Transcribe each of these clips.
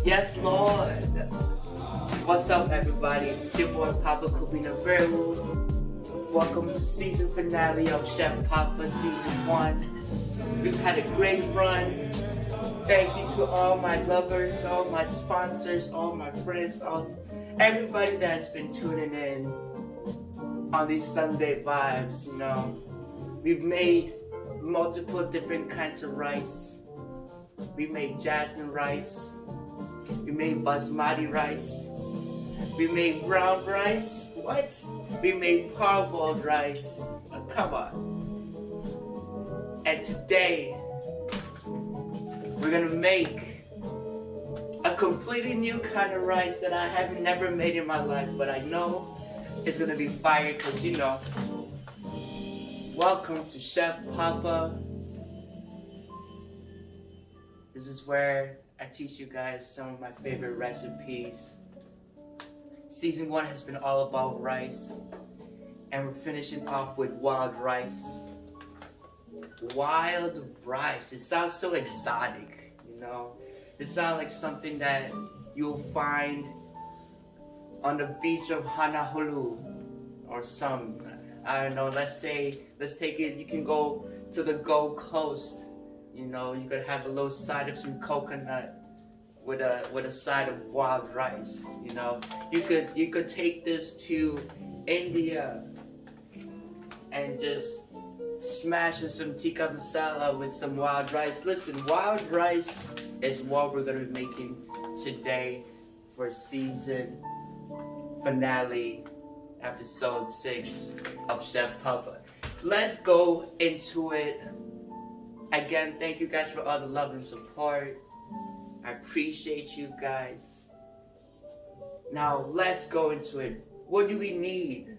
Yes, Lord. What's up, everybody? It's your boy Papa-Kobina. Welcome to season finale of Chef Papa Season 1. We've had a great run. Thank you to all my lovers, all my sponsors, all my friends, everybody that's been tuning in on these Sunday vibes, you know. We've made multiple different kinds of rice. We made jasmine rice. We made basmati rice. We made brown rice. What? We made parboiled rice. Oh, come on. And today, we're gonna make a completely new kind of rice that I have never made in my life, but I know it's gonna be fire because, you know, welcome to Chef Papa. This is where I teach you guys some of my favorite recipes. Season 1 has been all about rice, and we're finishing off with wild rice. Wild rice. It sounds so exotic, you know. It sounds like something that you'll find on the beach of Honolulu or some, I don't know, let's take it, you can go to the Gold Coast. You know, you could have a little side of some coconut with a side of wild rice. You know, you could take this to India and just smash in some tikka masala with some wild rice. Listen, wild rice is what we're gonna be making today for season finale, episode 6 of Chef Papa. Let's go into it. Again, thank you guys for all the love and support. I appreciate you guys. Now, let's go into it. What do we need?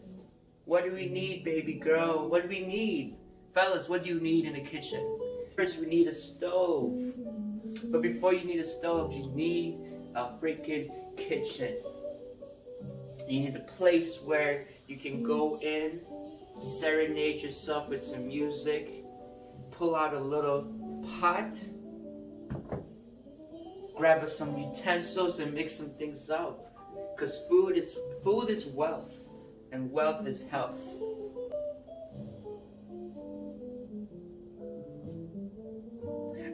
What do we need, baby girl? What do we need? Fellas, what do you need in the kitchen? First, we need a stove. But before you need a stove, you need a freaking kitchen. You need a place where you can go in, serenade yourself with some music, pull out a little pot, grab some utensils and mix some things up. Because food is wealth, and wealth is health.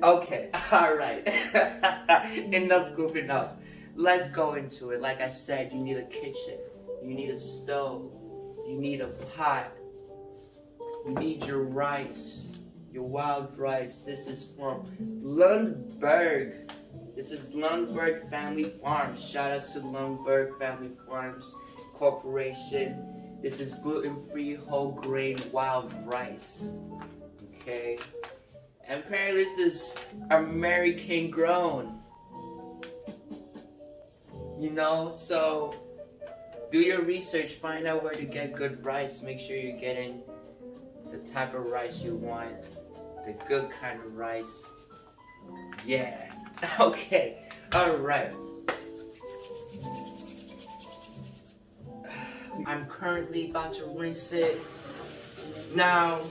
Okay, alright. Enough goofing up. Let's go into it. Like I said, you need a kitchen, you need a stove, you need a pot, you need your rice. Your wild rice. This is from Lundberg. This is Lundberg Family Farms. Shout out to Lundberg Family Farms Corporation. This is gluten-free whole grain wild rice. Okay. And apparently this is American grown. You know, so do your research, find out where to get good rice. Make sure you're getting the type of rice you want. The good kind of rice. Yeah. Okay. Alright. I'm currently about to rinse it. Now,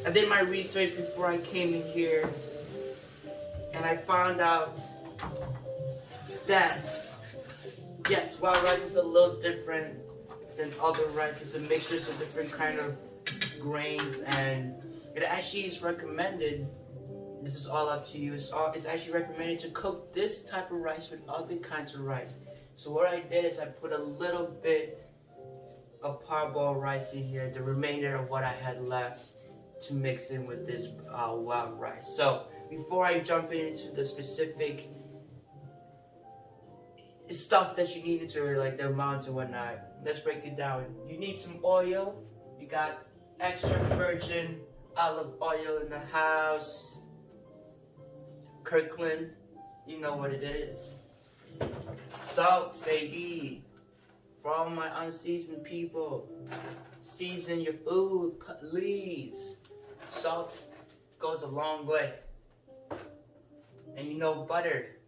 I did my research before I came in here, and I found out that, yes, wild rice is a little different than other rice. It's a mixture of different kind of grains, and it actually is recommended, this is all up to you, it's actually recommended to cook this type of rice with other kinds of rice. So what I did is I put a little bit of parboiled rice in here, the remainder of what I had left, to mix in with this wild rice. So before I jump into the specific stuff that you need into it, like the amounts and whatnot, let's break it down. You need some oil. You got extra virgin olive oil in the house. Kirkland, you know what it is. Salt, baby. For all my unseasoned people, season your food, please. Salt goes a long way. And you know, butter.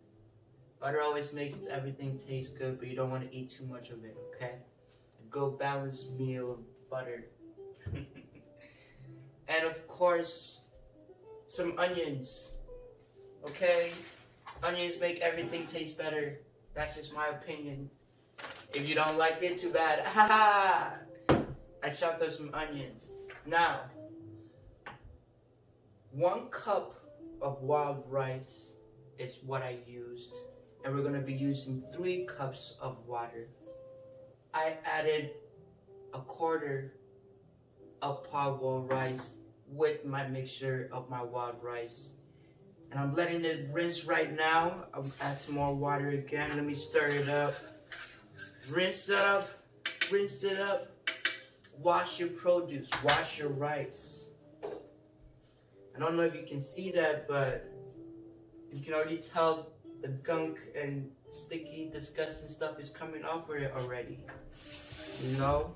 Butter always makes everything taste good, but you don't want to eat too much of it, okay? A good balanced meal of butter. And of course, some onions, okay? Onions make everything taste better. That's just my opinion. If you don't like it, too bad. I chopped up some onions. Now, 1 cup of wild rice is what I used. And we're gonna be using 3 cups of water. I added 1/4 of parboiled rice with my mixture of my wild rice. And I'm letting it rinse right now. I'll add some more water again. Let me stir it up. Rinse it up. Rinse it up. Wash your produce. Wash your rice. I don't know if you can see that, but you can already tell the gunk and sticky, disgusting stuff is coming off of it already. You know?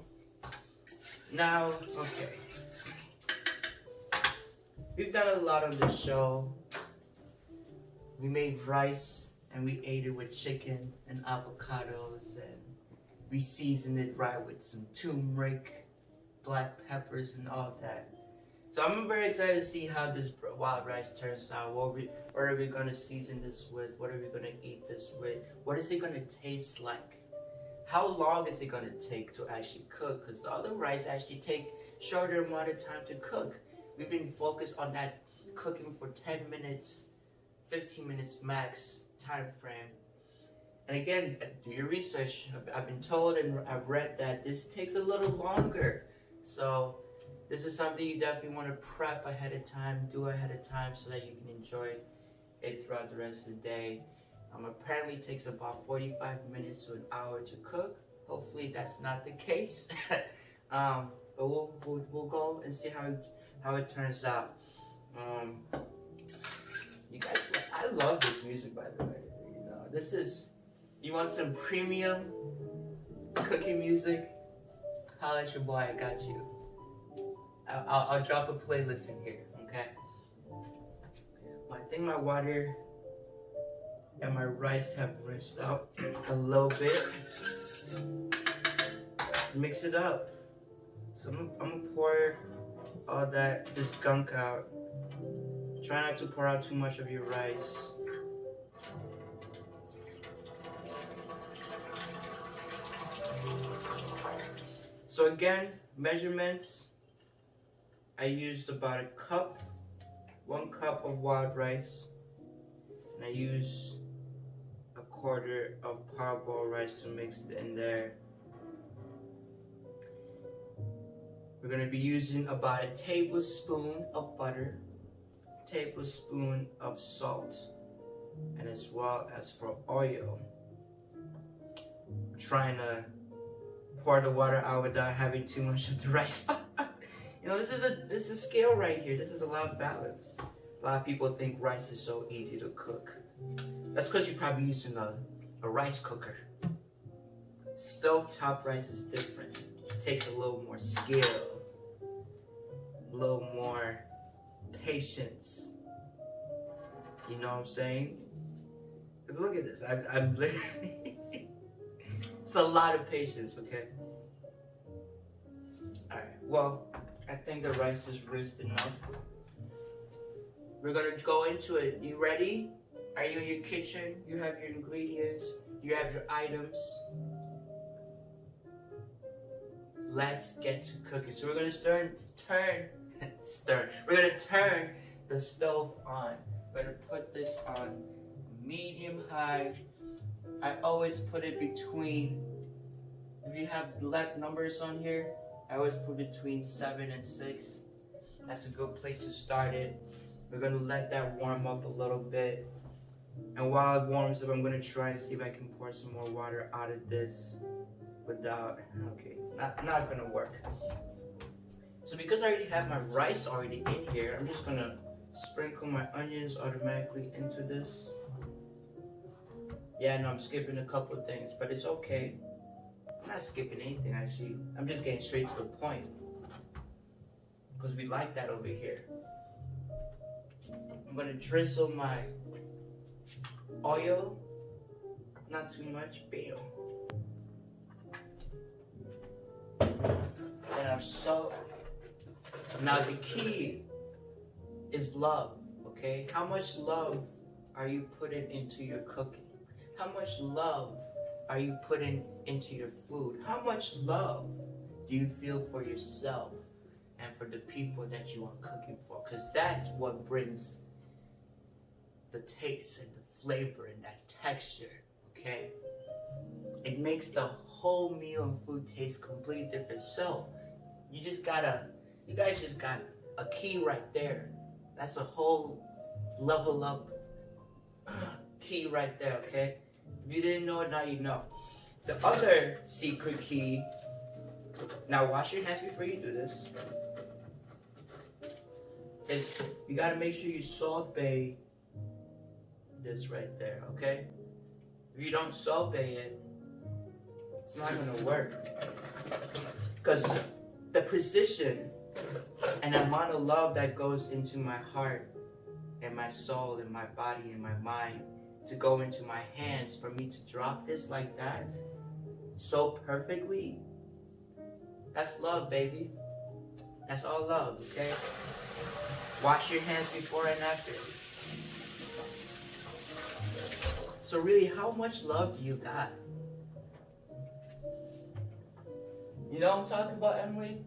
Now, okay. We've done a lot on this show. We made rice and we ate it with chicken and avocados, and we seasoned it right with some turmeric, black peppers, and all that. So I'm very excited to see how this wild rice turns out. What are we gonna season this with? What are we gonna eat this with? What is it gonna taste like? How long is it gonna take to actually cook? Because the other rice actually take shorter amount of time to cook. We've been focused on that cooking for 10 minutes, 15 minutes max time frame. And again, do your research. I've been told and I've read that this takes a little longer. So this is something you definitely want to prep ahead of time, do ahead of time, so that you can enjoy it throughout the rest of the day. Apparently it takes about 45 minutes to an hour to cook. Hopefully that's not the case. But we'll go and see how it turns out. You guys, I love this music, by the way. You know, this is, you want some premium cooking music? Holla at your boy, I got you. I'll drop a playlist in here, okay? I think my water and my rice have rinsed out a little bit. Mix it up. So I'm gonna pour all this gunk out. Try not to pour out too much of your rice. So again, measurements. I used about 1 cup of wild rice, and I used 1/4 of parboiled rice to mix it in there. We're gonna be using about 1 tablespoon of butter, 1 tablespoon of salt, and as well as for oil. I'm trying to pour the water out without having too much of the rice. You know, this is a scale right here. This is a lot of balance. A lot of people think rice is so easy to cook. That's because you're probably using a rice cooker. Stovetop rice is different. It takes a little more skill, a little more patience. You know what I'm saying? Because look at this. I'm literally... It's a lot of patience, okay? Alright, well, I think the rice is rinsed enough. We're gonna go into it. You ready? Are you in your kitchen? You have your ingredients. You have your items. Let's get to cooking. So we're gonna We're gonna turn the stove on. We're gonna put this on medium high. I always put it between, if you have left numbers on here, I always put between 7 and 6. That's a good place to start it. We're gonna let that warm up a little bit. And while it warms up, I'm gonna try and see if I can pour some more water out of this without, okay, not gonna work. So because I already have my rice already in here, I'm just gonna sprinkle my onions automatically into this. Yeah, no, I'm skipping a couple of things, but it's okay. I'm not skipping anything, actually. I'm just getting straight to the point. Because we like that over here. I'm gonna drizzle my oil. Not too much, bam. And our salt. Now the key is love, okay? How much love are you putting into your cooking? How much love are you putting into your food? How much love do you feel for yourself and for the people that you are cooking for? Because that's what brings the taste and the flavor and that texture, okay? It makes the whole meal and food taste completely different. So, you guys just got a key right there. That's a whole level up key right there, okay? If you didn't know it, now you know. The other secret key, now wash your hands before you do this, is you gotta make sure you Salt Bae this right there, okay? If you don't Salt Bae it, it's not gonna work. Because the precision and amount of love that goes into my heart and my soul and my body and my mind to go into my hands for me to drop this like that so perfectly, that's love, baby. That's all love, okay? Wash your hands before and after. So really, how much love do you got? You know what I'm talking about, Emily?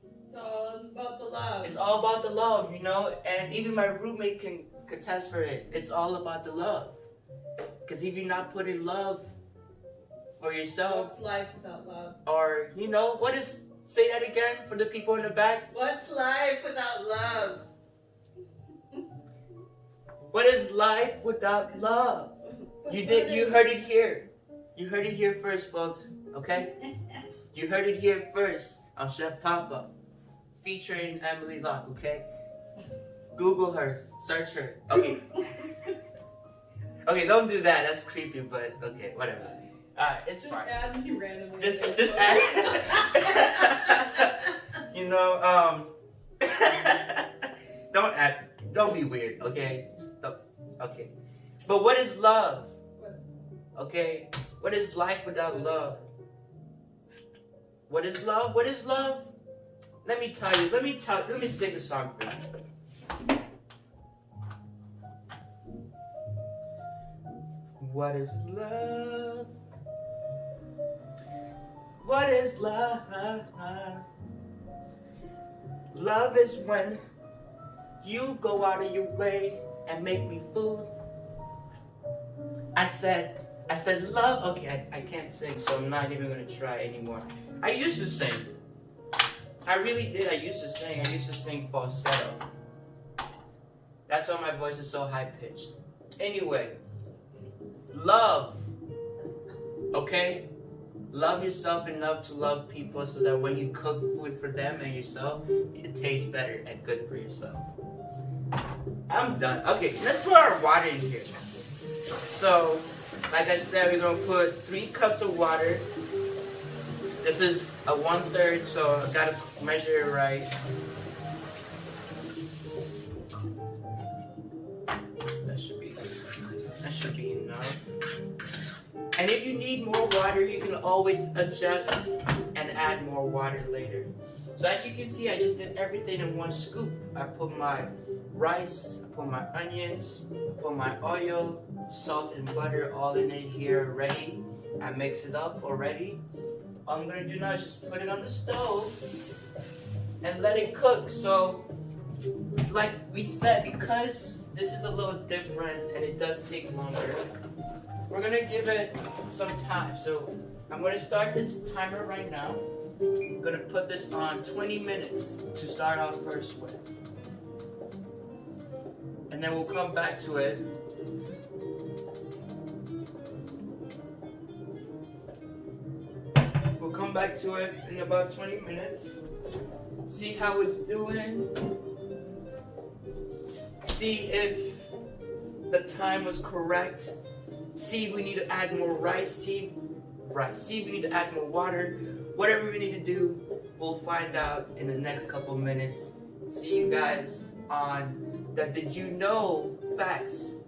It's all about the love. It's all about the love, you know? And even my roommate can attest for it. It's all about the love. Because if you're not putting love for yourself... What's life without love? Or, you know, say that again for the people in the back. What's life without love? What is life without love? You heard it here. You heard it here first, folks, okay? You heard it here first on Chef Papa, featuring Emily Locke, okay? Google her, search her. Okay. Okay, don't do that. That's creepy, but okay, whatever. It's just fine. Add me randomly. Just add. You know, don't be weird, okay? Okay. But what is love? Okay? What is life without love? What is love? What is love? Let me tell you. Let me sing a song for you. What is love? What is love? Love is when you go out of your way and make me food. I said love. Okay, I can't sing, so I'm not even gonna try anymore. I used to sing. I really did. I used to sing falsetto. That's why my voice is so high pitched. Anyway, love. Okay? Love yourself enough to love people so that when you cook food for them and yourself, it tastes better and good for yourself. I'm done. Okay, let's put our water in here. So, like I said, we're going to put 3 cups of water. This is a 1/3, so I gotta measure it right. That should be enough. And if you need more water, you can always adjust and add more water later. So as you can see, I just did everything in 1 scoop. I put my rice, I put my onions, I put my oil, salt and butter all in it here already. I mix it up already. All I'm gonna do now is just put it on the stove and let it cook. So, like we said, because this is a little different and it does take longer, we're gonna give it some time. So, I'm gonna start this timer right now. I'm gonna put this on 20 minutes to start out first with. And then we'll come back to it. We'll come back to it in about 20 minutes. See how it's doing. See if the time was correct. See if we need to add more rice. See if we need to add more water. Whatever we need to do, we'll find out in the next couple minutes. See you guys on the Did You Know Facts.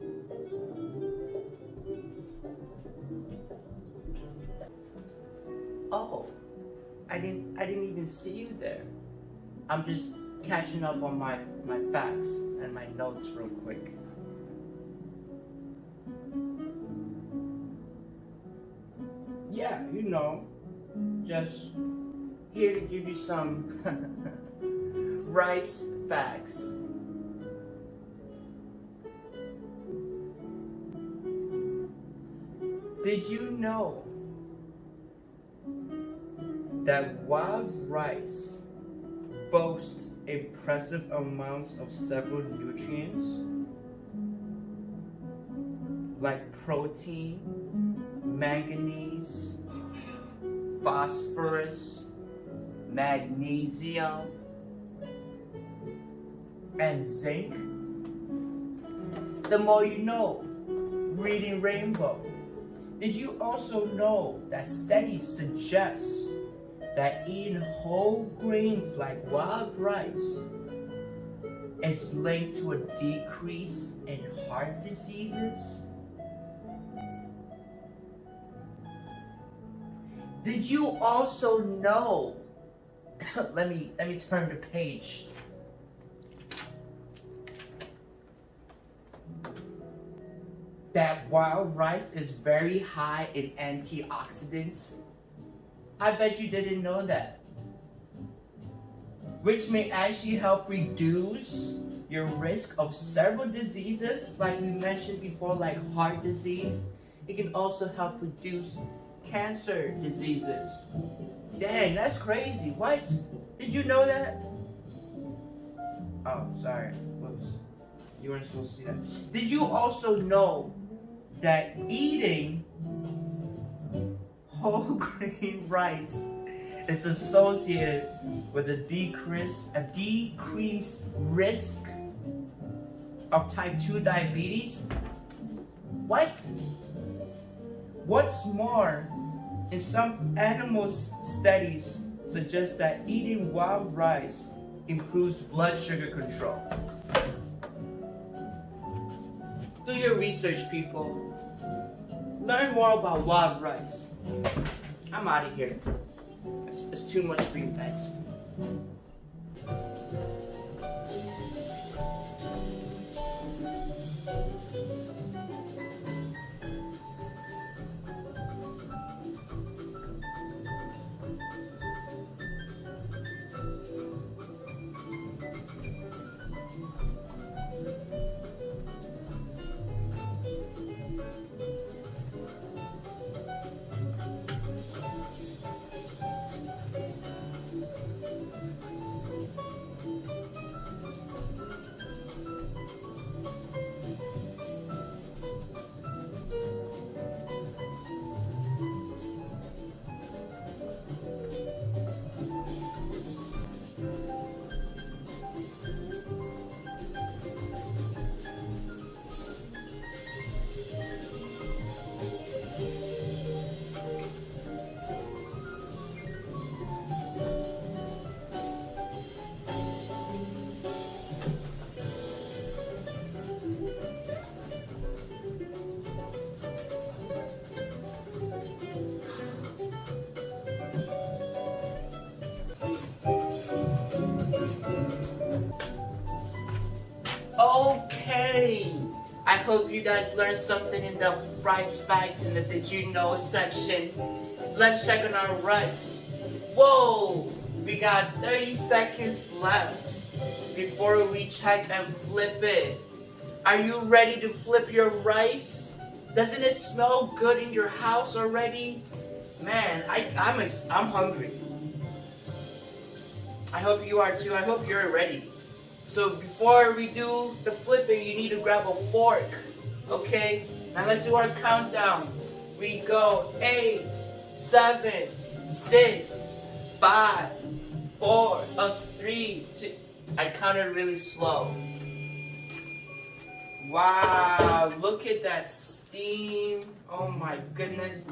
Oh, I didn't even see you there. I'm just catching up on my facts and my notes real quick. you know, just here to give you some rice facts. Did you know that wild rice boasts impressive amounts of several nutrients like protein, manganese, phosphorus, magnesium, and zinc? The more you know, reading Rainbow. Did you also know that studies suggest that eating whole grains like wild rice is linked to a decrease in heart diseases? Did you also know, let me turn the page. That wild rice is very high in antioxidants? I bet you didn't know that. Which may actually help reduce your risk of several diseases, like we mentioned before, like heart disease. It can also help reduce cancer diseases. Dang, that's crazy. What? Did you know that? Oh, sorry. Whoops. You weren't supposed to see that. Did you also know that eating whole grain rice is associated with a decreased risk of type 2 diabetes? What? What's more, in some animal studies suggest that eating wild rice improves blood sugar control. Do your research, people. Learn more about wild rice. I'm out of here. It's too much for you guys. Okay, I hope you guys learned something in the rice facts in the Did You Know section. Let's check on our rice. Whoa, we got 30 seconds left before we check and flip it. Are you ready to flip your rice? Doesn't it smell good in your house already? Man, I'm hungry. I hope you are too. I hope you're ready. So before we do the flipping, you need to grab a fork, okay? Now let's do our countdown. We go 8, 7, 6, 5, 4, 3, 2. I counted really slow. Wow, look at that steam. Oh my goodness.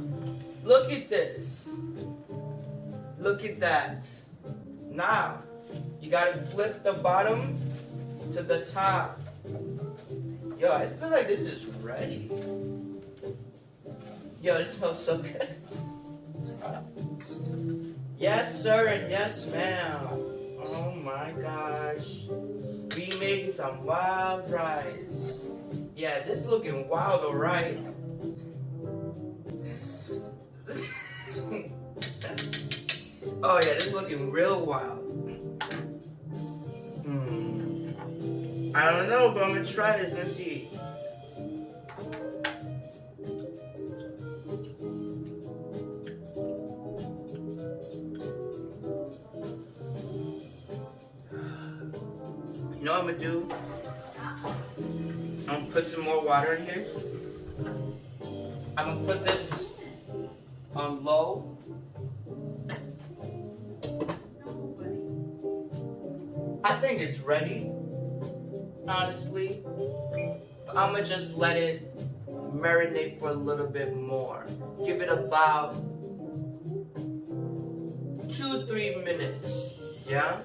Look at this. Look at that. Now, you gotta flip the bottom to the top. Yo, I feel like this is ready. Yo, this smells so good. Yes, sir, and yes, ma'am. Oh my gosh. We made some wild rice. Yeah, this looking wild, alright. Oh yeah, this is looking real wild. I don't know, but I'm gonna try this. Let's see. You know what I'm gonna do? I'm gonna put some more water in here. I'm gonna put this on low. I think it's ready, honestly. But I'm gonna just let it marinate for a little bit more. Give it about 2-3 minutes, yeah?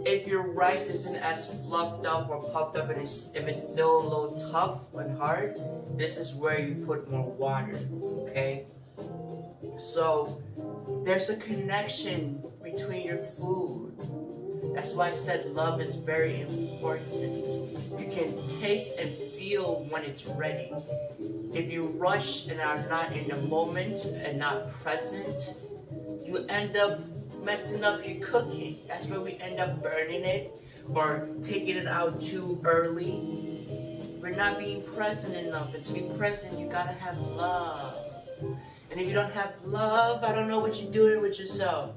If your rice isn't as fluffed up or puffed up and if it's still a little tough and hard, this is where you put more water, okay? So, there's a connection between your food. That's why I said love is very important. You can taste and feel when it's ready. If you rush and are not in the moment and not present, you end up messing up your cooking. That's where we end up burning it or taking it out too early. We're not being present enough. And to be present, you gotta have love. And if you don't have love, I don't know what you're doing with yourself.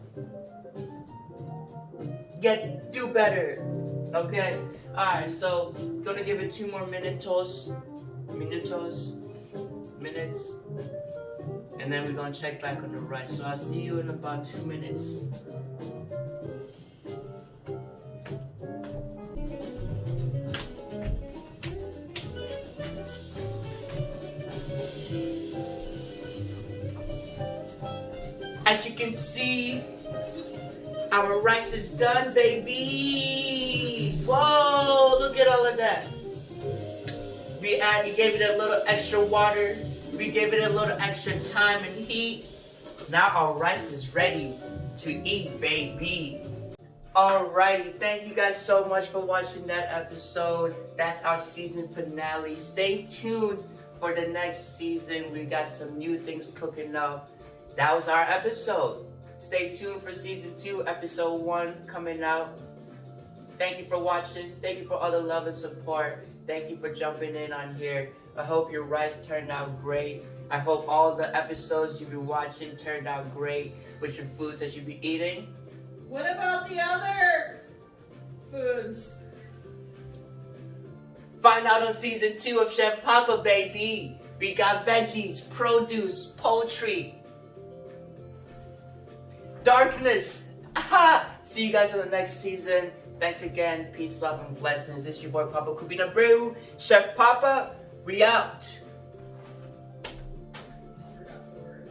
Do better. Okay? Alright, so gonna give it 2 more minutes. And then we're gonna check back on the rice. So I'll see you in about 2 minutes. As you can see, our rice is done, baby! Whoa, look at all of that. We gave it a little extra water. We gave it a little extra time and heat. Now our rice is ready to eat, baby. Alrighty, thank you guys so much for watching that episode. That's our season finale. Stay tuned for the next season. We got some new things cooking up. That was our episode. Stay tuned for season 2, episode 1 coming out. Thank you for watching. Thank you for all the love and support. Thank you for jumping in on here. I hope your rice turned out great. I hope all the episodes you've been watching turned out great with your foods that you'll be eating. What about the other foods? Find out on season 2 of Chef Papa, baby. We got veggies, produce, poultry, darkness. Aha! See you guys in the next season. Thanks again. Peace, love, and blessings. This is your boy Papa-Kobina Brew. Chef Papa, we out. I forgot the word.